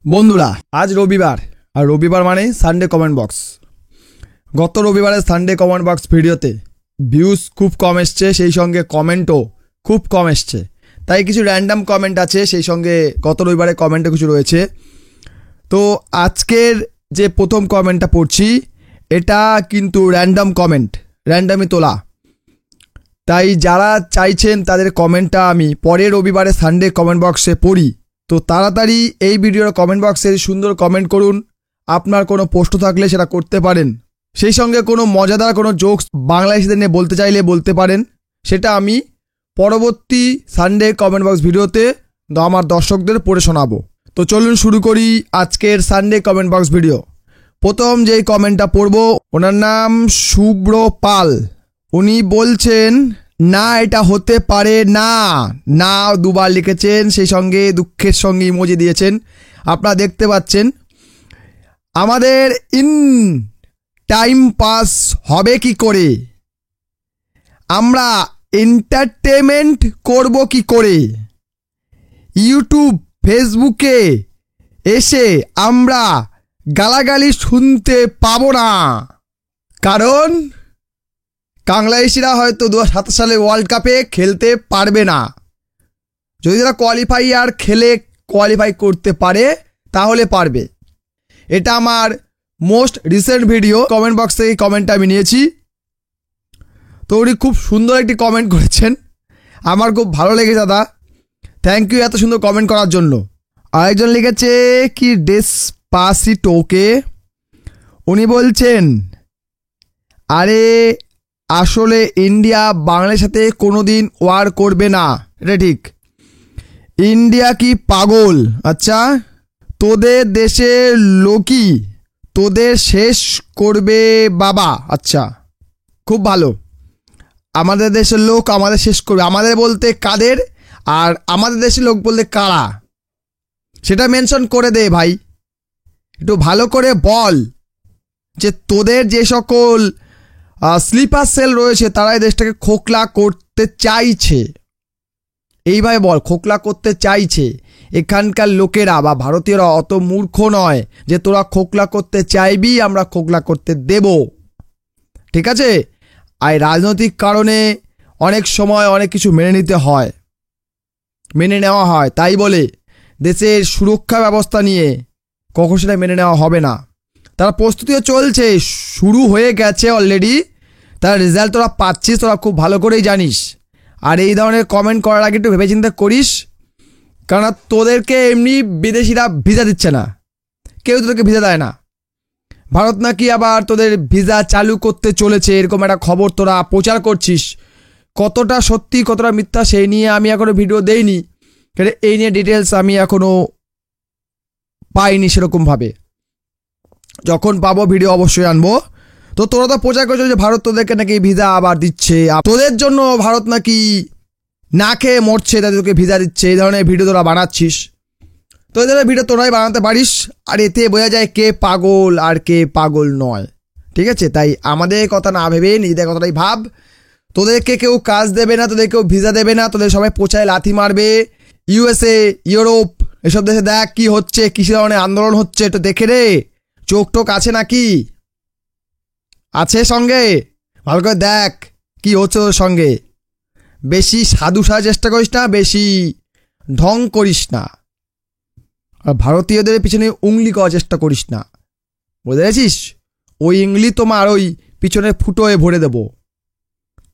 বন্ধুরা আজ রবিবার আর রবিবার মানে সানডে কমেন্ট বক্স। গত রবিবারের সানডে কমেন্ট বক্স ভিডিওতে ভিউজ খুব কম এসছে, সেই সঙ্গে কমেন্টও খুব কম এসছে, তাই কিছু র্যান্ডাম কমেন্ট আছে, সেই সঙ্গে গত রবিবারে কমেন্টও কিছু রয়েছে। তো আজকের যে প্রথম কমেন্টটা পড়ছি এটা কিন্তু র্যান্ডাম কমেন্ট, র্যান্ডামই তোলা, তাই যারা চাইছেন তাদের কমেন্টটা আমি পরের রবিবারে সানডে কমেন্ট বক্সে পড়ি। তো তাড়াতাড়ি এই ভিডিওর কমেন্ট বক্সে সুন্দর কমেন্ট করুন। আপনার কোনো প্রশ্ন থাকলে সেটা করতে পারেন, সেই সঙ্গে কোনো মজাদার কোনো জোকস বাংলাদেশিদের নিয়ে বলতে চাইলে বলতে পারেন, সেটা আমি পরবর্তী সানডে কমেন্ট বক্স ভিডিওতে আমার দর্শকদের পড়ে শোনাবো। তো চলুন শুরু করি আজকের সানডে কমেন্ট বক্স ভিডিও। প্রথম যেই কমেন্টটা পড়ব ওনার নাম শুভ্র পাল। উনি বলছেন না এটা হতে পারে না, না দুবার লিখেছেন, সেই সঙ্গে দুঃখের সঙ্গে ইমোজি দিয়েছেন, আপনারা দেখতে পাচ্ছেন। আমাদের টাইম পাস হবে কি করে, আমরা এন্টারটেনমেন্ট করব কি করে, ইউটিউব ফেসবুকে এসে আমরা গালাগালি শুনতে পাবো না, কারণ বাংলাদেশিরা হয়তো 2027 সালে ওয়ার্ল্ড কাপে খেলতে পারবে না। যদি তারা কোয়ালিফাই করতে পারে তাহলে পারবে। এটা আমার most recent video comment box থেকে কমেন্টটা আমি নিয়েছি। তো উনি খুব সুন্দর একটি কমেন্ট করেছেন, আমার খুব ভালো লেগেছে দাদা, থ্যাংক ইউ এত সুন্দর কমেন্ট করার জন্য। আরেকজন লিখেছে কি ডেসপাসিটোকে, উনি বলছেন আরে আসলে ইন্ডিয়া বাংলাদেশের সাথে কোনোদিন ওয়ার করবে না, এটা ঠিক। ইন্ডিয়া কি পাগল? আচ্ছা, তোদের দেশের লোকই তোদের শেষ করবে বাবা। আচ্ছা, খুব ভালো, আমাদের দেশের লোক আমাদের শেষ করবে। আমাদের বলতে কাদের, আর আমাদের দেশের লোক বলতে কারা, সেটা মেনশন করে দে ভাই, একটু ভালো করে বল যে তোদের যে সকল স্লিপার সেল রয়েছে তারাই দেশটাকে খোকলা করতে চাইছে, এইভাবে বল, খোকলা করতে চাইছে। এখানকার লোকেরা বা ভারতীয়রা অত মূর্খ নয় যে তোরা খোকলা করতে চাইবি আমরা খোকলা করতে দেব, ঠিক আছে। আর রাজনৈতিক কারণে অনেক সময় অনেক কিছু মেনে নেওয়া হয়, তাই বলে দেশের সুরক্ষা ব্যবস্থা নিয়ে কখনো সেটা মেনে নেওয়া হবে না। তার প্রস্তুতিও চলছে, শুরু হয়ে গেছে অলরেডি, তার রেজাল্ট তোরা পাচ্ছিস, তোরা খুব ভালো করেই জানিস। আর এই ধরনের কমেন্ট করার আগে একটু ভেবেচিন্তে করিস, কারণ তোদেরকে এমনি বিদেশিরা ভিসা দিচ্ছে না, কেউ তোদেরকে ভিসা দেয় না। ভারত নাকি আবার তোদের ভিসা চালু করতে চলেছে, এরকম একটা খবর তোরা প্রচার করছিস। কতটা সত্যি কতটা মিথ্যা সেই নিয়ে আমি এখনও ভিডিও দেইনি, এই নিয়ে ডিটেলস আমি এখনও পাইনি সেরকমভাবে, যখন পাবো ভিডিও অবশ্যই আনবো। তো তোরা তো প্রচার করছো যে ভারত তোদেরকে নাকি ভিসা আবার দিচ্ছে, তোদের জন্য ভারত নাকি না খেয়ে মরছে তাদেরকে ভিসা দিচ্ছে, এই ধরনের ভিডিও তোরা বানাচ্ছিস। তো এই ধরনের ভিডিও তোরাই বানাতে পারিস, আর এতে বোঝা যায় কে পাগল আর কে পাগল নয়, ঠিক আছে। তাই আমাদের কথা না ভেবে নিজেদের কথাটাই ভাব। তোদেরকে কেউ কাজ দেবে না, তোদের কেউ ভিসা দেবে না, তোদের সবাই পোচায় লাথি মারবে। USA, ইউরোপ এসব দেশে দেখ কি হচ্ছে, কিসে ধরনের আন্দোলন হচ্ছে, একটু দেখে রে, চোখ টোক আছে নাকি, আছে সঙ্গে, ভালো করে দেখ কি হচ্ছে ওর সঙ্গে। বেশি সাধু সাজার চেষ্টা করিস না, বেশি ঢং করিস না, আর ভারতীয়দের পিছনে উংলি করার চেষ্টা করিস না, বুঝতে পেরেছিস। ওই ইংলি তোমার ওই পিছনে ফুটোয় ভরে দেব,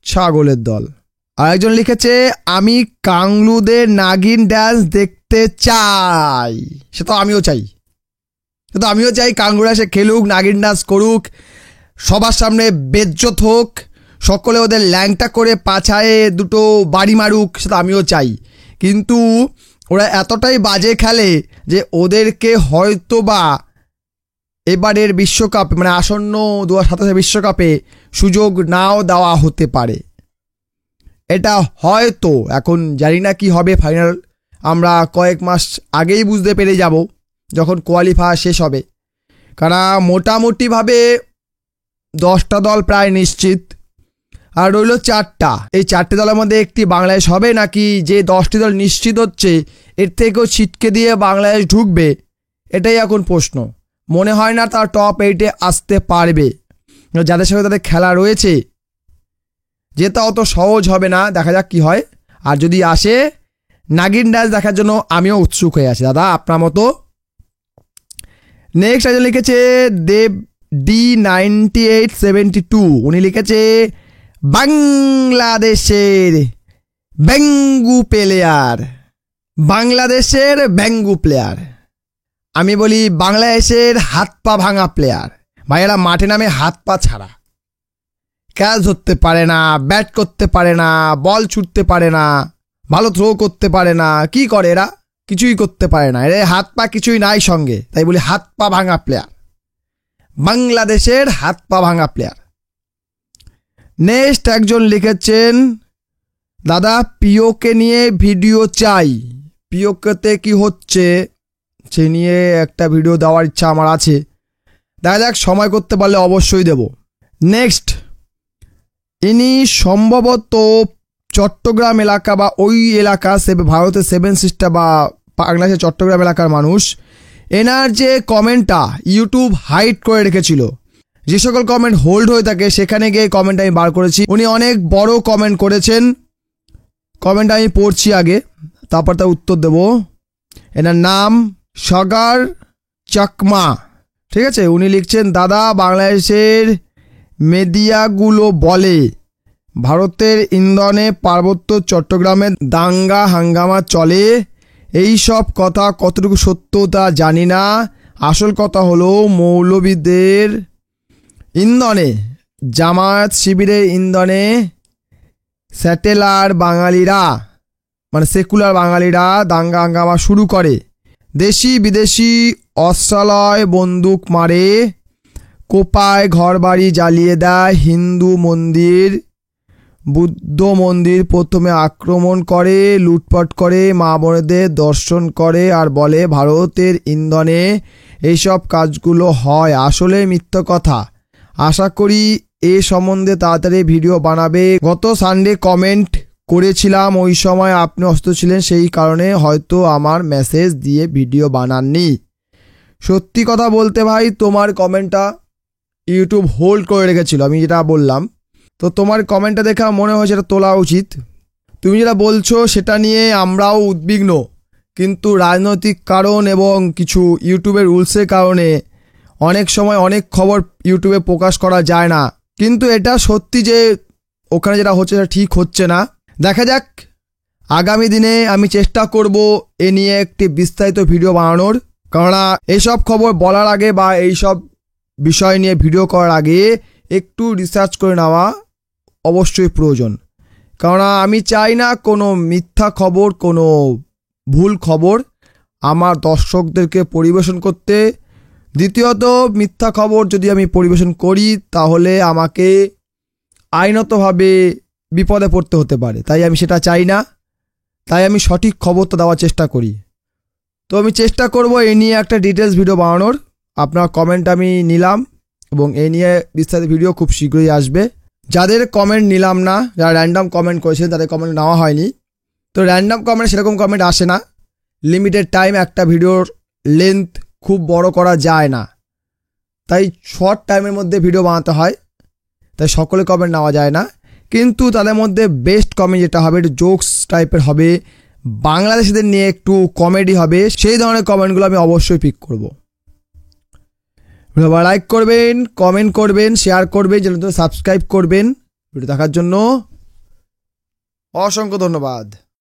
ছাগলের দল। আরেকজন লিখেছে আমি কাংলুদের নাগিন ড্যান্স দেখতে চাই। সে তো আমিও চাই, কাংলুরা সে খেলুক, নাগিন ডান্স করুক, সবার সামনে বেজ্জত হোক, সকলে ওদের ল্যাংটা করে পাছায় দুটো বাড়ি মারুক, সেটা আমিও চাই। কিন্তু ওরা এতটাই বাজে খেলে যে ওদেরকে হয়তো বা এবারের বিশ্বকাপ মানে আসন্ন 2027 বিশ্বকাপে সুযোগ নাও দেওয়া হতে পারে। এটা হয়তো, এখন জানি না কি হবে ফাইনাল, আমরা কয়েক মাস আগেই বুঝতে পেরে যাব যখন কোয়ালিফায়ার শেষ হবে। কারণ মোটামুটিভাবে 10টা দল প্রায় নিশ্চিত, আর রইল 4টা। এই 4টে দলের মধ্যে একটি বাংলাদেশ হবে, নাকি যে 10টি দল নিশ্চিত হচ্ছে এর থেকেও ছিটকে দিয়ে বাংলাদেশ ঢুকবে, এটাই এখন প্রশ্ন। মনে হয় না তারা টপ 8-এ আসতে পারবে। যাদের সাথে তাদের খেলা রয়েছে, যেটা অত সহজ হবে না, দেখা যাক কি হয়। আর যদি আসে, নাগিন ডান্স দেখার জন্য আমিও উৎসুক হয়ে আছি দাদা, আপনার মতো। নেক্সট একজন লিখেছে দেব D9872, উনি লিখেছে বাংলাদেশের ব্যঙ্গু প্লেয়ার, বাংলাদেশের ব্যঙ্গু প্লেয়ার। আমি বলি বাংলাদেশের হাত পা ভাঙা প্লেয়ার। ভাইয়েরা মাঠে নামে হাত পা ছাড়া, ক্যাচ ধরতে পারে না, ব্যাট করতে পারে না, বল ছুটতে পারে না, ভালো থ্রো করতে পারে না। কি করে এরা? কিছুই করতে পারে না, এর হাত পা কিছুই নাই সঙ্গে, তাই বলি হাত পা ভাঙা প্লেয়ার, বাংলাদেশের হাত পা ভাঙা প্লেয়ার। নেক্সট একজন লিখেছেন দাদা পিওকে নিয়ে ভিডিও চাই। পিওকেতে কি হচ্ছে সে নিয়ে একটা ভিডিও দেওয়ার ইচ্ছা আমার আছে, দেখা যাক, সময় করতে পারলে অবশ্যই দেব। নেক্সট, ইনি সম্ভবত চট্টগ্রাম এলাকা বা ওই এলাকা, ভারতের 7 সিস্টার বা বাংলাদেশের চট্টগ্রাম এলাকার মানুষ। এনার যে কমেন্টটা ইউটিউব হাইড করে রেখেছিল, যে সকল কমেন্ট হোল্ড হয়ে থাকে সেখানে গিয়ে কমেন্ট আমি বার করেছি। উনি অনেক বড় কমেন্ট করেছেন, কমেন্ট আমি পড়ছি আগে, তারপর তার উত্তর দেব। এনার নাম সাগার চাকমা, ঠিক আছে। উনি লিখছেন দাদা বাংলাদেশের মিডিয়াগুলো বলে ভারতের ইন্ধনে পার্বত্য চট্টগ্রামে দাঙ্গা হাঙ্গামা চলে, এই সব কথা কতটুকু সত্য তা জানি না। আসল কথা হলো মৌলবীদের ইন্ধনে, জামায়াত শিবিরের ইন্ধনে স্যাটেলার বাঙালিরা, মানে সেকুলার বাঙালিরা দাঙ্গা হাঙ্গামা শুরু করে, দেশি বিদেশি অস্ত্রালয় বন্দুক মারে, কোপায় ঘরবাড়ি জ্বালিয়ে দেয়, হিন্দু মন্দির বুদ্ধ মন্দির প্রথমে আক্রমণ করে, লুটপাট করে, মা বোনেদের দর্শন করে, আর বলে ভারতের ইন্ধনে এইসব কাজগুলো হয়। আসলে মিথ্যা কথা। আশা করি এ সম্বন্ধে তাড়াতাড়ি ভিডিও বানাবে। গত সানডে কমেন্ট করেছিলাম, ওই সময় আপনি অসুস্থ ছিলেন, সেই কারণে হয়তো আমার মেসেজ দিয়ে ভিডিও বানাননি। সত্যি কথা বলতে ভাই, তোমার কমেন্টটা ইউটিউব হোল্ড করে রেখেছিল, আমি যেটা বললাম। তো তোমার কমেন্টটা দেখে মনে হয় সেটা তোলা উচিত। তুমি যেটা বলছো সেটা নিয়ে আমরাও উদ্বিগ্ন, কিন্তু রাজনৈতিক কারণ এবং কিছু ইউটিউবের রুলসের কারণে অনেক সময় অনেক খবর ইউটিউবে প্রকাশ করা যায় না। কিন্তু এটা সত্যি যে ওখানে যেটা হচ্ছে সেটা ঠিক হচ্ছে না। দেখা যাক, আগামী দিনে আমি চেষ্টা করব এ নিয়ে একটি বিস্তারিত ভিডিও বানানোর। কেননা এইসব খবর বলার আগে বা এইসব বিষয় নিয়ে ভিডিও করার আগে একটু রিসার্চ করে নেওয়া অবশ্যই প্রয়োজন। কেননা আমি চাই না কোনো মিথ্যা খবর, কোনো ভুল খবর আমার দর্শকদেরকে পরিবেশন করতে। দ্বিতীয়ত, মিথ্যা খবর যদি আমি পরিবেশন করি তাহলে আমাকে আইনতভাবে বিপদে পড়তে হতে পারে, তাই আমি সেটা চাই না। তাই আমি সঠিক খবরটা দেওয়ার চেষ্টা করি। তো আমি চেষ্টা করব এই নিয়ে একটা ডিটেলস ভিডিও বানানোর। আপনার কমেন্ট আমি নিলাম এবং এই নিয়ে বিস্তারিত ভিডিও খুব শীঘ্রই আসবে। যাদের কমেন্ট নিলাম না, যারা র্যান্ডাম কমেন্ট করেছেন তাদের কমেন্ট নেওয়া হয়নি। তো র্যান্ডাম কমেন্ট সেরকম কমেন্ট আসে না। লিমিটেড টাইম, একটা ভিডিওর লেন্থ খুব বড় করা যায় না, তাই শর্ট টাইমের মধ্যে ভিডিও বানাতে হয়, তাই সকলে কমেন্ট নেওয়া যায় না। কিন্তু তাদের মধ্যে বেস্ট কমেন্ট যেটা হবে, একটু জোকস টাইপের হবে, বাংলাদেশিদের নিয়ে একটু কমেডি হবে, সেই ধরনের কমেন্টগুলো আমি অবশ্যই পিক করব। লাইক করবেন, কমেন্ট করবেন, শেয়ার করবেন, চ্যানেলটা সাবস্ক্রাইব করবেন। ভিডিও দেখার জন্য অসংখ্য ধন্যবাদ।